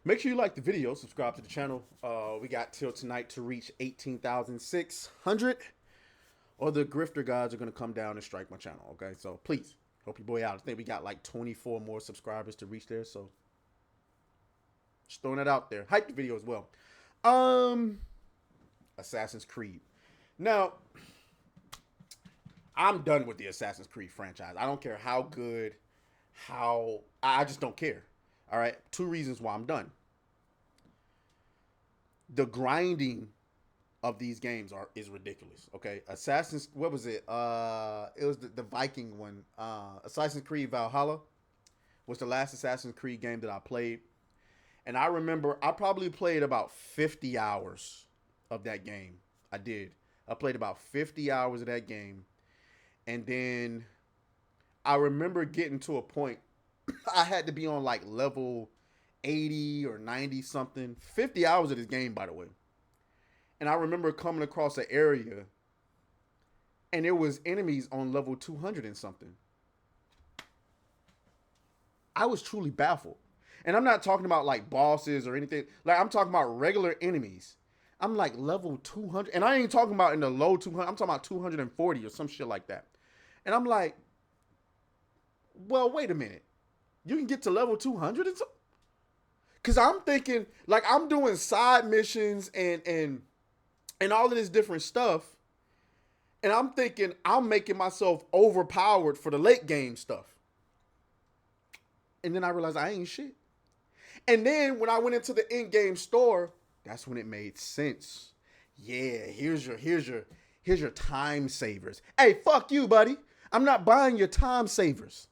Make sure you like the video, subscribe to the channel. We got till tonight to reach 18,600, or the Grifter Gods are going to come down and strike my channel, okay? So please, help your boy out. I think we got like 24 more subscribers to reach there, so just throwing it out there. Hype the video as well. Assassin's Creed. Now, I'm done with the Assassin's Creed franchise. I don't care how good, I just don't care. All right, two reasons why I'm done. The grinding of these games is ridiculous. Okay, Assassin's, what was it? It was the Viking one. Assassin's Creed Valhalla was the last Assassin's Creed game that I played, and I remember I probably played about 50 hours of that game. I did. I played about 50 hours of that game, and then I remember getting to a point I had to be on like level 80 or 90 something. 50 hours of this game, by the way. And I remember coming across an area and there was enemies on level 200 and something. I was truly baffled. And I'm not talking about like bosses or anything. Like, I'm talking about regular enemies. I'm like level 200. And I ain't talking about in the low 200. I'm talking about 240 or some shit like that. And I'm like, well, wait a minute. You can get to level 200 and so? Because I'm thinking, like, I'm doing side missions and all of this different stuff. And I'm thinking I'm making myself overpowered for the late game stuff. And then I realized I ain't shit. And then when I went into the in-game store, that's when it made sense. Yeah, here's your time savers. Hey, fuck you, buddy. I'm not buying your time savers.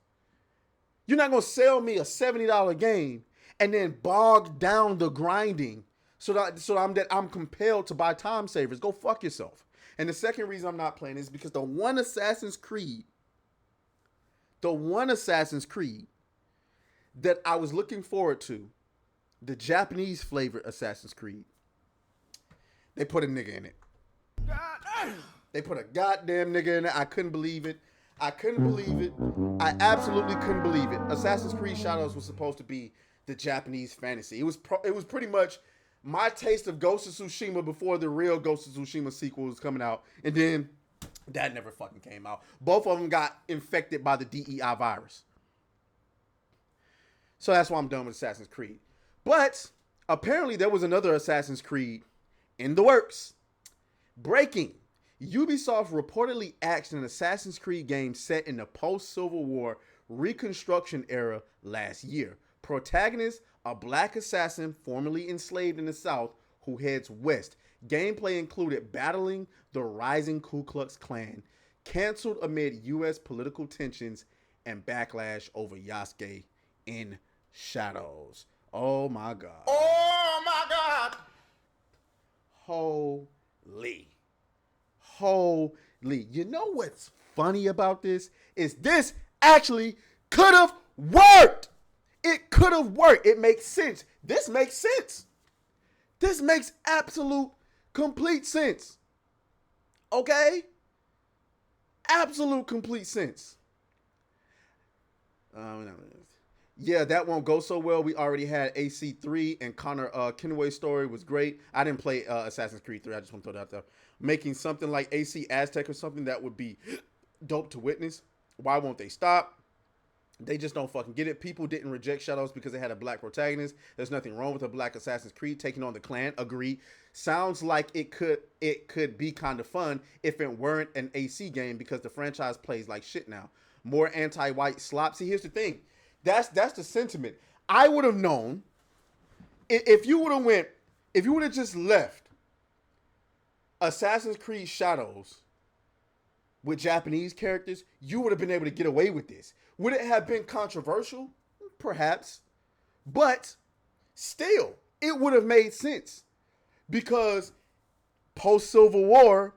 You're not gonna sell me a $70 game and then bog down the grinding so that I'm compelled to buy time savers. Go fuck yourself. And the second reason I'm not playing is because the one Assassin's Creed that I was looking forward to, the Japanese flavored Assassin's Creed, they put a nigga in it. They put a goddamn nigga in it. I couldn't believe it. I absolutely couldn't believe it. Assassin's Creed Shadows was supposed to be the Japanese fantasy. It was pretty much my taste of Ghost of Tsushima before the real Ghost of Tsushima sequel was coming out. And then that never fucking came out. Both of them got infected by the DEI virus. So that's why I'm done with Assassin's Creed. But apparently there was another Assassin's Creed in the works. Breaking. Ubisoft reportedly axed an Assassin's Creed game set in the post-Civil War Reconstruction era last year. Protagonist, a black assassin formerly enslaved in the South who heads west. Gameplay included battling the rising Ku Klux Klan, canceled amid U.S. political tensions and backlash over Yasuke in Shadows. Oh my God. Oh my God. Holy. You know what's funny about this? Is this actually could have worked. It could have worked. It makes sense. This makes sense. This makes absolute, complete sense. Okay? Absolute, complete sense. Yeah, that won't go so well. We already had AC3 and Connor Kenway's story was great. I didn't play Assassin's Creed 3. I just want to throw that out there. Making something like AC Aztec or something that would be dope to witness. Why won't they stop? They just don't fucking get it. People didn't reject Shadows because they had a black protagonist. There's nothing wrong with a black Assassin's Creed taking on the Klan. Agree. Sounds like it could be kind of fun if it weren't an AC game because the franchise plays like shit now. More anti-white slop. See, here's the thing. That's the sentiment. I would have known if you would have just left Assassin's Creed Shadows with Japanese characters, you would have been able to get away with this. Would it have been controversial? Perhaps. But still, it would have made sense. Because post-Civil War,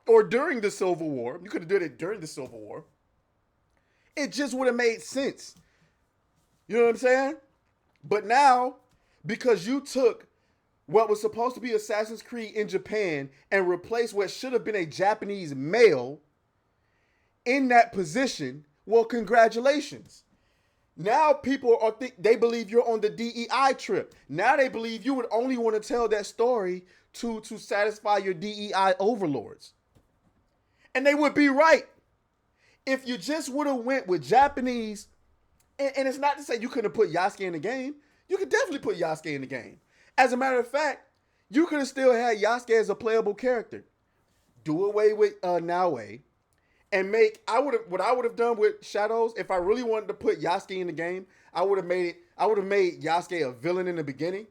or during the Civil War, you could have done it during the Civil War, it just would have made sense. You know what I'm saying? But now, because you took what was supposed to be Assassin's Creed in Japan and replaced what should have been a Japanese male in that position, well, congratulations. Now people are they believe you're on the DEI trip. Now they believe you would only want to tell that story to satisfy your DEI overlords. And they would be right. If you just would have went with Japanese, and it's not to say you couldn't have put Yasuke in the game. You could definitely put Yasuke in the game. As a matter of fact, you could have still had Yasuke as a playable character. Do away with Naoe and make I would have done with Shadows if I really wanted to put Yasuke in the game. I would have made Yasuke a villain in the beginning.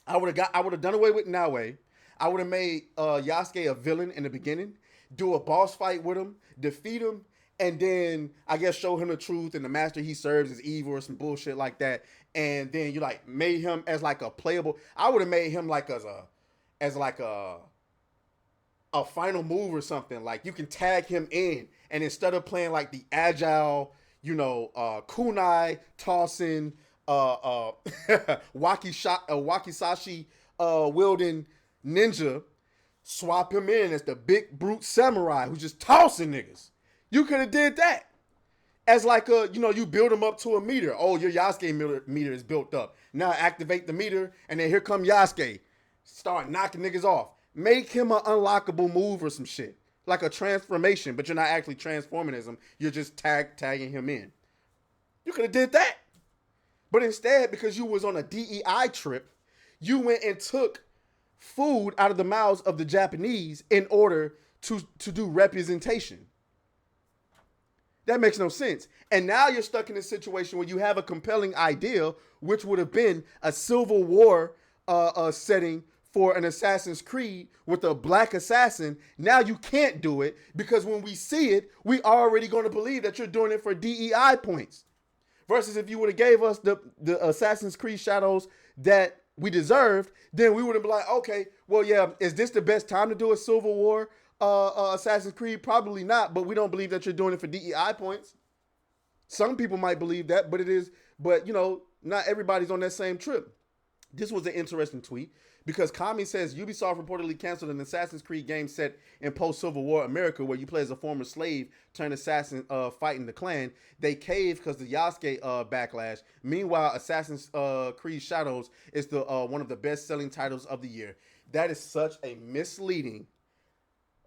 I would have done away with Naoe. I would have made Yasuke a villain in the beginning. Do a boss fight with him, defeat him, and then I guess show him the truth and the master he serves is evil or some bullshit like that. And then you like made him as like a playable. I would have made him like as like a final move or something. Like you can tag him in, and instead of playing like the agile, kunai tossing, wakizashi wielding ninja, swap him in as the big brute samurai who's just tossing niggas. You could have did that as like you build him up to a meter. Oh, your Yasuke meter is built up. Now activate the meter, and then here come Yasuke. Start knocking niggas off. Make him an unlockable move or some shit. Like a transformation, but you're not actually transforming as him. You're just tagging him in. You could have did that. But instead, because you was on a DEI trip, you went and took food out of the mouths of the Japanese in order to do representation. That makes no sense. And now you're stuck in a situation where you have a compelling idea, which would have been a Civil War setting for an Assassin's Creed with a black assassin. Now you can't do it because when we see it, we already going to believe that you're doing it for DEI points. Versus if you would have gave us the Assassin's Creed Shadows that we deserved, then we would have been like, okay, well, yeah, is this the best time to do a Civil War Assassin's Creed? Probably not, but we don't believe that you're doing it for DEI points. Some people might believe that, but not everybody's on that same trip. This was an interesting tweet because Kami says Ubisoft reportedly canceled an Assassin's Creed game set in post-Civil War America where you play as a former slave turned assassin fighting the Klan. They caved because the Yasuke backlash. Meanwhile, Assassin's Creed Shadows is the one of the best-selling titles of the year. That is such a misleading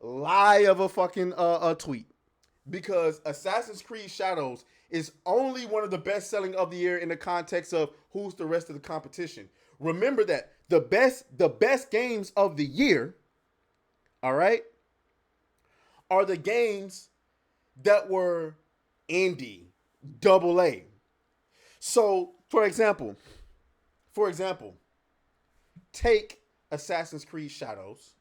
lie of a fucking tweet because Assassin's Creed Shadows is only one of the best-selling of the year in the context of who's the rest of the competition. Remember that the best games of the year, all right, are the games that were indie, AA. So, for example, take Assassin's Creed Shadows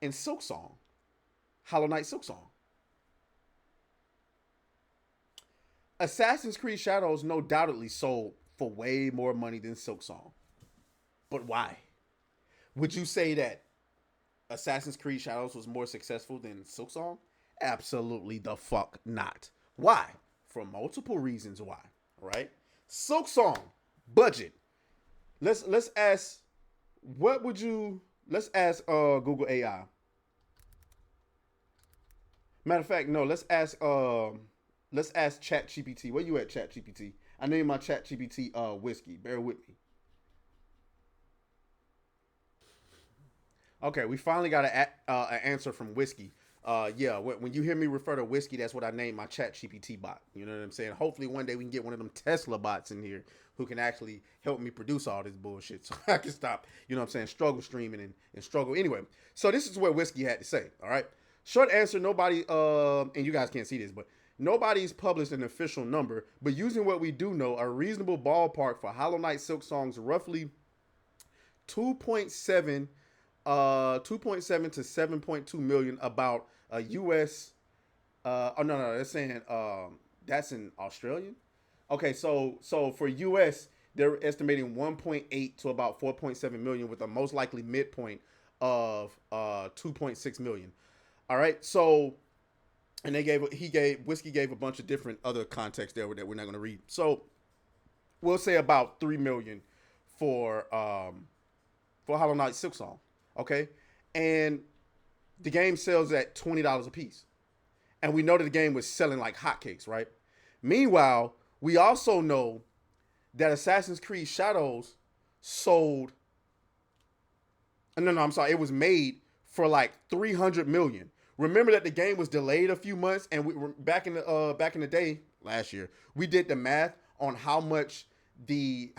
and Silksong, Hollow Knight Silksong. Assassin's Creed Shadows no doubtedly sold for way more money than Silksong. But why? Would you say that Assassin's Creed Shadows was more successful than Silksong? Absolutely the fuck not. Why? For multiple reasons why. Right? Silksong, budget. Let's ask Google AI. Matter of fact, no, let's ask ChatGPT. Where you at, ChatGPT? I named my ChatGPT Whiskey. Bear with me. Okay, we finally got an answer from Whiskey. When you hear me refer to Whiskey, that's what I named my ChatGPT bot. You know what I'm saying? Hopefully one day we can get one of them Tesla bots in here who can actually help me produce all this bullshit so I can stop, struggle streaming and struggle. Anyway, so this is what Whiskey had to say, all right? Short answer, nobody, and you guys can't see this, but nobody's published an official number, but using what we do know, a reasonable ballpark for Hollow Knight Silksong's roughly 2.7 to 7.2 million, about a US. They're saying that's in Australian. Okay, so for US, they're estimating 1.8 to about 4.7 million, with a most likely midpoint of 2.6 million. All right, so. And Whiskey gave a bunch of different other context there that we're not going to read. So we'll say about 3 million for Hollow Knight Silksong, okay? And the game sells at $20 a piece. And we know that the game was selling like hotcakes, right? Meanwhile, we also know that Assassin's Creed Shadows sold. No, I'm sorry. It was made for like 300 million. Remember that the game was delayed a few months, and we were back in the day last year. We did the math on how much the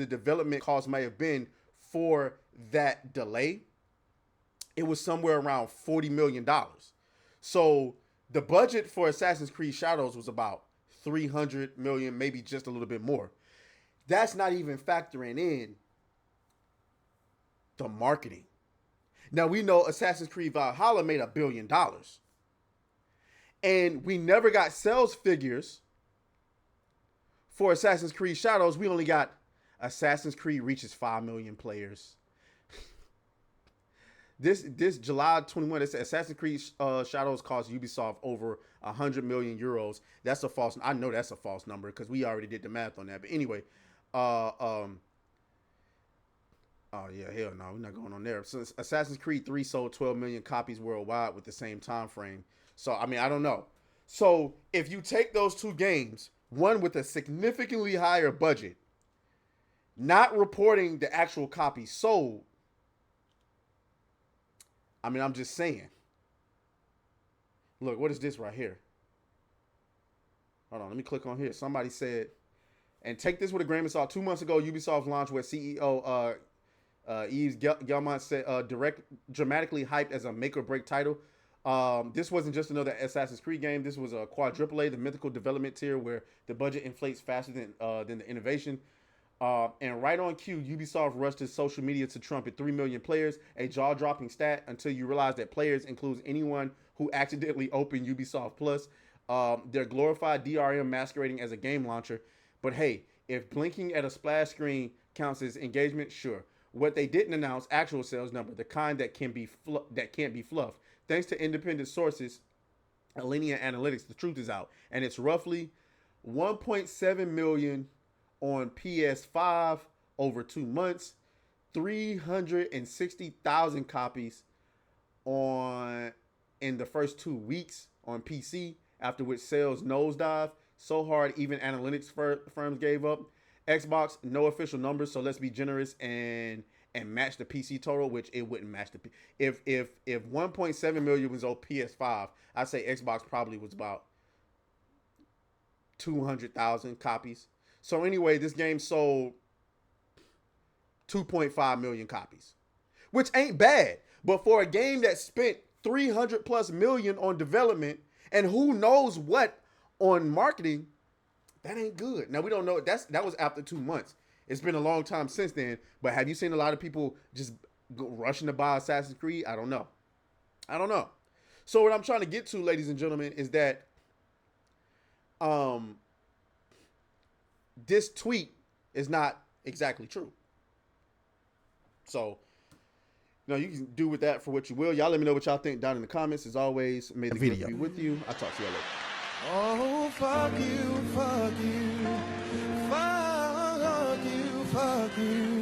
development cost may have been for that delay. It was somewhere around $40 million. So the budget for Assassin's Creed Shadows was about 300 million, maybe just a little bit more. That's not even factoring in the marketing. Now we know Assassin's Creed Valhalla made $1 billion. And we never got sales figures for Assassin's Creed Shadows. We only got Assassin's Creed reaches 5 million players. This July 21, this Assassin's Creed Shadows cost Ubisoft over 100 million euros. That's a false. I know that's a false number because we already did the math on that. But anyway, oh yeah, hell no, we're not going on there. Since Assassin's Creed 3 sold 12 million copies worldwide with the same time frame. So I mean, I don't know. So if you take those two games, one with a significantly higher budget, not reporting the actual copies sold. I mean, I'm just saying. Look, what is this right here? Hold on, let me click on here. Somebody said, and take this with a grain of salt. 2 months ago, Ubisoft launched where CEO Yves Guillemot said dramatically hyped as a make or break title. This wasn't just another Assassin's Creed game. This was a quadruple A, the mythical development tier where the budget inflates faster than the innovation. And right on cue, Ubisoft rushed to social media to trumpet 3 million players, a jaw-dropping stat until you realize that players includes anyone who accidentally opened Ubisoft Plus. Their glorified DRM masquerading as a game launcher. But hey, if blinking at a splash screen counts as engagement, sure. What they didn't announce, actual sales number, the kind that can't be fluffed. Thanks to independent sources, Alinea Analytics, the truth is out, and it's roughly 1.7 million on PS5 over 2 months, 360,000 copies in the first 2 weeks on PC, after which sales nosedive so hard even analytics firms gave up. Xbox, no official numbers, so let's be generous and match the PC total, which it wouldn't match the if 1.7 million was on PS5, I'd say Xbox probably was about 200,000 copies. So anyway, this game sold 2.5 million copies, which ain't bad. But for a game that spent 300 plus million on development and who knows what on marketing, that ain't good. Now we don't know. That was after 2 months. It's been a long time since then. But have you seen a lot of people just rushing to buy Assassin's Creed? I don't know. So what I'm trying to get to, ladies and gentlemen, is that this tweet is not exactly true. So, you can do with that for what you will. Y'all let me know what y'all think down in the comments. As always, may the video be with you. I'll talk to y'all later. Oh, fuck you, fuck you, fuck you, fuck you.